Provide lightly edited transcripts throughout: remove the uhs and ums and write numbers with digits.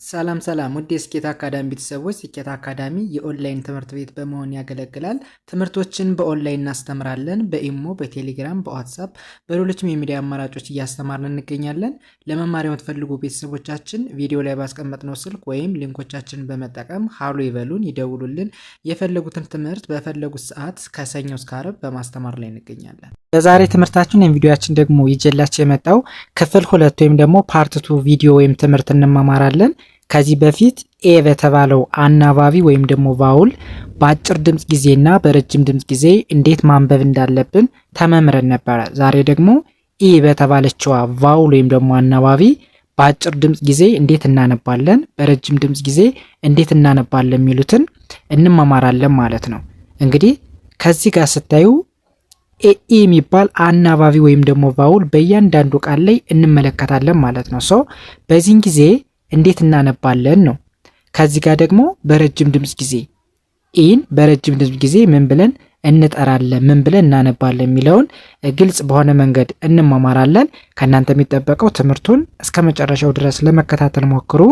ሰላም ሰላም ውድ የስኬት አካዳሚ ቤተሰቦች፣ ስኬት አካዳሚ የኦንላይን ትምህርት ቤት በመሆን ያገለግላል። ትምህርቶችን በኦንላይን እናስተምራለን። በኢሞ፣ በቴሌግራም፣ በዋትሳፕ፣ በሌሎችም የሚዲያ አማራጮች እያስተማርን እንገኛለን። ለመማር የምትፈልጉ ቤተሰቦቻችን ቪዲዮ ላይ ባስቀመጥነው ስልክ ወይም ሊንኮቻችንን በመጠቀም ሀሎ ይበሉን፣ ይደውሉልን። የፈለጉትን ትምህርት በፈለጉት ሰዓት ከሰኞ እስከ ዓርብ በማስተማር ላይ እንገኛለን። በዛሬ ትምህርታችን ቪዲዮችን ደግሞ ይዤላችሁ የመጣው ክፍል 2 ወይም ደግሞ ፓርት 2 ቪዲዮ ወይም ትምህርት እንማማራለን። ከዚህ በፊት ኤ በተባለው አናባቢ ወይም ደግሞ ቫውል በአጭር ድምጽ ጊዜና በረጅም ድምጽ ጊዜ እንዴት ማንበብ እንዳለብን ተመምረን ነበረ። ዛሬ ደግሞ ኢ በተባለችዋ ቫውል ወይም ደግሞ አናባቢ በአጭር ድምጽ ጊዜ እንዴት እናነባለን፣ በረጅም ድምጽ ጊዜ እንዴት እናነባለን የሚሉትን እንማማራለን ማለት ነው። እንግዲህ ከዚህ ጋር ስታዩ ኢ የሚባል አናባቢ ወይም ደግሞ ቫውል በእያንዳንዱ ቃል ላይ እንመለከታለን ማለት ነው። በዚህን ጊዜ እንዴት እናነባለን ነው። ከዚህ ጋር ደግሞ በረጅም ድምጽ ጊዜ ኢን በረጅም ድምጽ ጊዜ ምን ብለን እንጠራለን፣ ምን ብለን እናነባለን የሚለውን ግልጽ በሆነ መንገድ እንማማራለን። ከእናንተ የሚጠበቀው ትምህርቱን እስከ መጨረሻው ድረስ ለመከታተል ሞክሩ።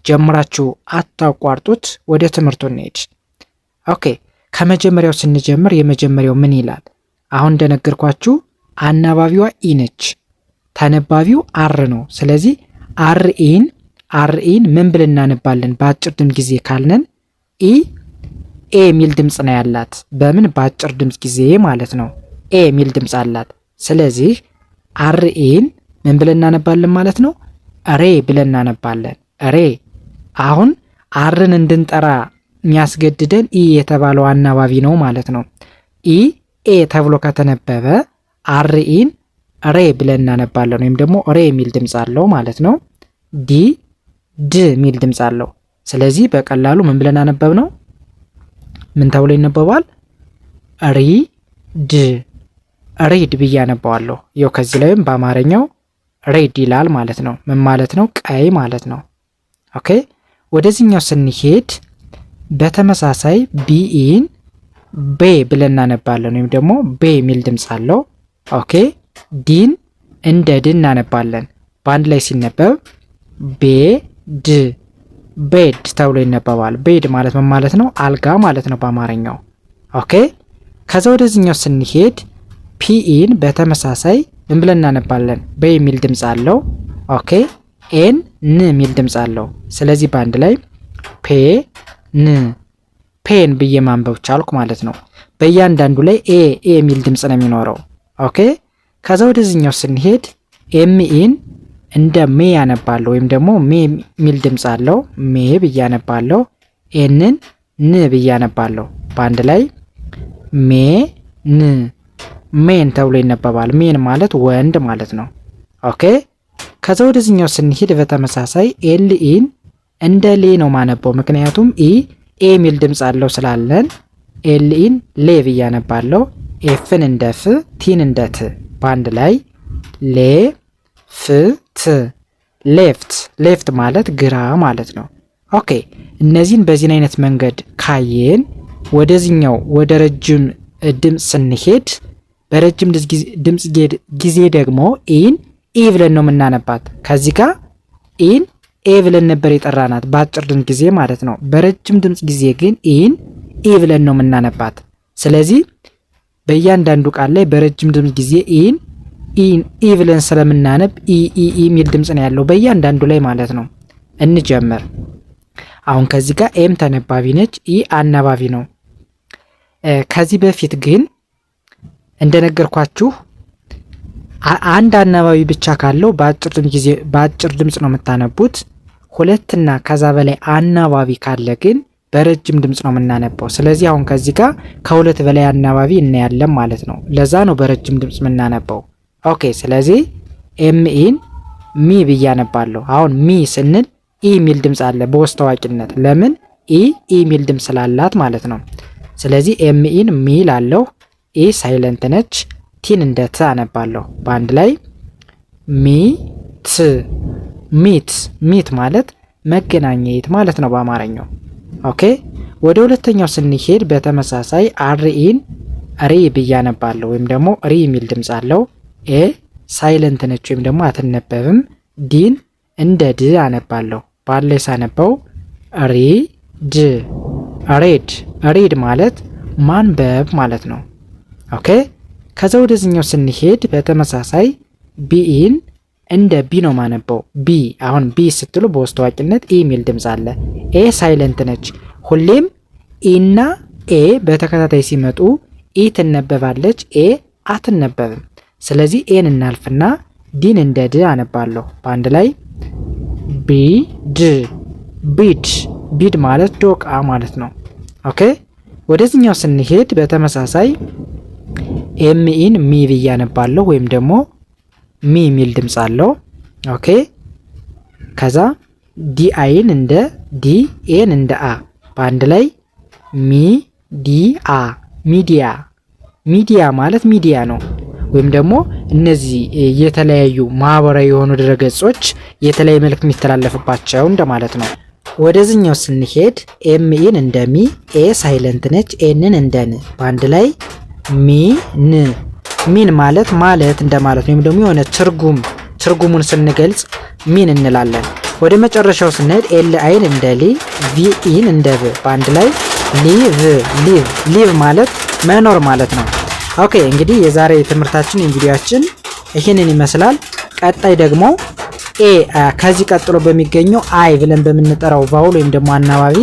ጀምራችሁ አታቋርጡት። ወደ ትምህርቱ እንሄድ። ኦኬ፣ ከመጀመሪያው ስንጀምር የመጀመሪያው ምን ይላል? አሁን እንደነገርኳችሁ አናባቢዋ ኢ ነች፣ ተነባቢው አር ነው። ስለዚህ አርኢን ምን ብለን እናነባለን በአጭር ድምጽ ጊዜ ካልነን ኤ የሚል ድምጽ ነው ያላት። በምን በአጭር ድምጽ ጊዜ ማለት ነው። ኤ የሚል ድምጽ አላት። ስለዚህ አርኢን ምን ብለን እናነባለን ማለት ነው? ሬ ብለን እናነባለን። ሬ። አሁን አርን እንድንጠራ የሚያስገድደን ኢ የተባለው አናባቢ ነው ማለት ነው። ኤ ተብሎ ከተነበበ አርኢን ሬ ብለን እናነባለን፣ ወይም ደግሞ ሬ የሚል ድምጽ አለው ማለት ነው። ድ የሚል ድምጽ አለው። ስለዚህ በቀላሉ ምን ብለን አነበብ ነው? ምን ተብሎ ይነበባል? ሪድ ብዬ አነባዋለሁ። ይኸው ከዚህ ላይም በአማርኛው ሬድ ይላል ማለት ነው። ምን ማለት ነው? ቀይ ማለት ነው። ኦኬ፣ ወደዚህኛው ስንሄድ በተመሳሳይ ቢኢን ቤ ብለን እናነባለን፣ ወይም ደግሞ ቤ የሚል ድምጽ አለው። ኦኬ፣ ዲን እንደ ድ እናነባለን። በአንድ ላይ ሲነበብ ቤድ ተብሎ ይነበባል። ቤድ ማለት ምን ማለት ነው? አልጋ ማለት ነው በአማርኛው። ኦኬ፣ ከዛ ወደዚህኛው ስንሄድ ፒኢን በተመሳሳይ ምን ብለን እናነባለን? በ የሚል ድምጽ አለው። ኦኬ፣ ኤን ን የሚል ድምጽ አለው። ስለዚህ በአንድ ላይ ፔን ብዬ ማንበብ ቻልኩ ማለት ነው። በእያንዳንዱ ላይ ኤ የሚል ድምጽ ነው የሚኖረው። ኦኬ፣ ከዛ ወደዚህኛው ስንሄድ ኤምኢን እንደ ሜ ያነባለሁ፣ ወይም ደግሞ ሜ የሚል ድምጽ አለው። ሜ ብዬ አነባለሁ። ኤንን ን ብዬ አነባለሁ። በአንድ ላይ ሜን ተብሎ ይነበባል። ሜን ማለት ወንድ ማለት ነው። ኦኬ፣ ከዛ ወደዚህኛው ስንሄድ በተመሳሳይ ኤልኢን እንደ ሌ ነው ማነበው፣ ምክንያቱም ኤ የሚል ድምጽ አለው ስላለን ኤልኢን ሌ ብዬ አነባለሁ። ኤፍን እንደ ፍ፣ ቲን እንደ ት፣ በአንድ ላይ ሌፍት ማለት ግራ ማለት ነው። ኦኬ፣ እነዚህን በዚህን አይነት መንገድ ካየን ወደዚህኛው ወደ ረጅም ድምጽ ስንሄድ በረጅም ድምጽ ጊዜ ደግሞ ኢን ኢ ብለን ነው የምናነባት። ከዚህ ጋር ኢን ኤ ብለን ነበር የጠራናት በአጭር ድምጽ ጊዜ ማለት ነው። በረጅም ድምጽ ጊዜ ግን ኢን ኢ ብለን ነው የምናነባት። ስለዚህ በእያንዳንዱ ቃል ላይ በረጅም ድምጽ ጊዜ ኢ ብለን ስለምናነብ ኢ የሚል ድምጽ ነው ያለው በእያንዳንዱ ላይ ማለት ነው። እንጀምር። አሁን ከዚህ ጋር ኤም ተነባቢ ነች፣ ኢ አናባቢ ነው። ከዚህ በፊት ግን እንደነገርኳችሁ አንድ አናባቢ ብቻ ካለው በአጭር ድምጽ ነው የምታነቡት። ሁለትና ከዛ በላይ አናባቢ ካለ ግን በረጅም ድምጽ ነው የምናነባው። ስለዚህ አሁን ከዚህ ጋር ከሁለት በላይ አናባቢ እናያለን ማለት ነው። ለዛ ነው በረጅም ድምጽ የምናነባው። ኦኬ፣ ስለዚህ ኤምኢን ሚ ብዬ አነባለሁ። አሁን ሚ ስንል ኢ የሚል ድምጽ አለ በውስጥ ታዋቂነት። ለምን? ኢ የሚል ድምጽ ስላላት ማለት ነው። ስለዚህ ኤምኢን ሚ ላለው ኢ ሳይለንት ነች። ቲን እንደ ት አነባለሁ። በአንድ ላይ ሚት ማለት መገናኘት ማለት ነው በአማርኛው። ኦኬ፣ ወደ ሁለተኛው ስንሄድ በተመሳሳይ አርኢን ሪ ብዬ አነባለሁ፣ ወይም ደግሞ ሪ የሚል ድምጽ አለው። ኤ ሳይለንት ነች ወይም ደግሞ አትነበብም። ዲን እንደ ድ አነባለሁ። ባለ ሳነበው ሪድ ሪድ ማለት ማንበብ ማለት ነው። ኦኬ ከዛ ወደዚህኛው ስንሄድ በተመሳሳይ ቢኢን እንደ ቢ ነው ማነበው። ቢ አሁን ቢ ስትሉ በውስጥ ታዋቂነት ኢ የሚል ድምፅ አለ። ኤ ሳይለንት ነች። ሁሌም ኢና ኤ በተከታታይ ሲመጡ ኢ ትነበባለች፣ ኤ አትነበብም። ስለዚህ ኤን እናልፍና ዲን እንደ ድ አነባለሁ። በአንድ ላይ ቢድ ቢድ ማለት ዶቃ ማለት ነው። ኦኬ ወደዚህኛው ስንሄድ በተመሳሳይ ኤምኢን ሚ ብዬ አነባለሁ ወይም ደግሞ ሚ የሚል ድምፅ አለው። ኦኬ ከዛ ዲ አይን እንደ ዲ ኤን እንደ አ በአንድ ላይ ሚዲያ ማለት ሚዲያ ነው። ወይም ደግሞ እነዚህ የተለያዩ ማህበራዊ የሆኑ ድረገጾች የተለያየ መልእክት የሚተላለፍባቸው እንደማለት ነው። ወደዚህኛው ስንሄድ ኤምኢን እንደ ሚ ኤ ሳይለንት ነች፣ ኤንን እንደ ን በአንድ ላይ ሚን ማለት እንደማለት ነው። ወይም ደግሞ የሆነ ትርጉሙን ስንገልጽ ሚን እንላለን። ወደ መጨረሻው ስንሄድ ኤል አይን እንደ ሊ ቪኢን እንደ ቭ በአንድ ላይ ሊቭ ማለት መኖር ማለት ነው። ኦኬ እንግዲህ የዛሬ ትምህርታችን የቪዲዮአችን ይህንን ይመስላል። ቀጣይ ደግሞ ኤ ከዚህ ቀጥሎ በሚገኘው አይ ብለን በምንጠራው ቫውል ወይም ደግሞ አናባቢ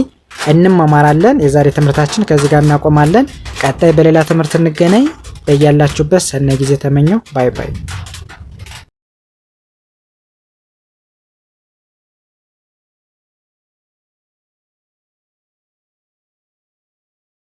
እንማማራለን። የዛሬ ትምህርታችን ከዚህ ጋር እናቆማለን። ቀጣይ በሌላ ትምህርት እንገናኝ። በያላችሁበት ሰናይ ጊዜ ተመኘው። ባይ ባይ።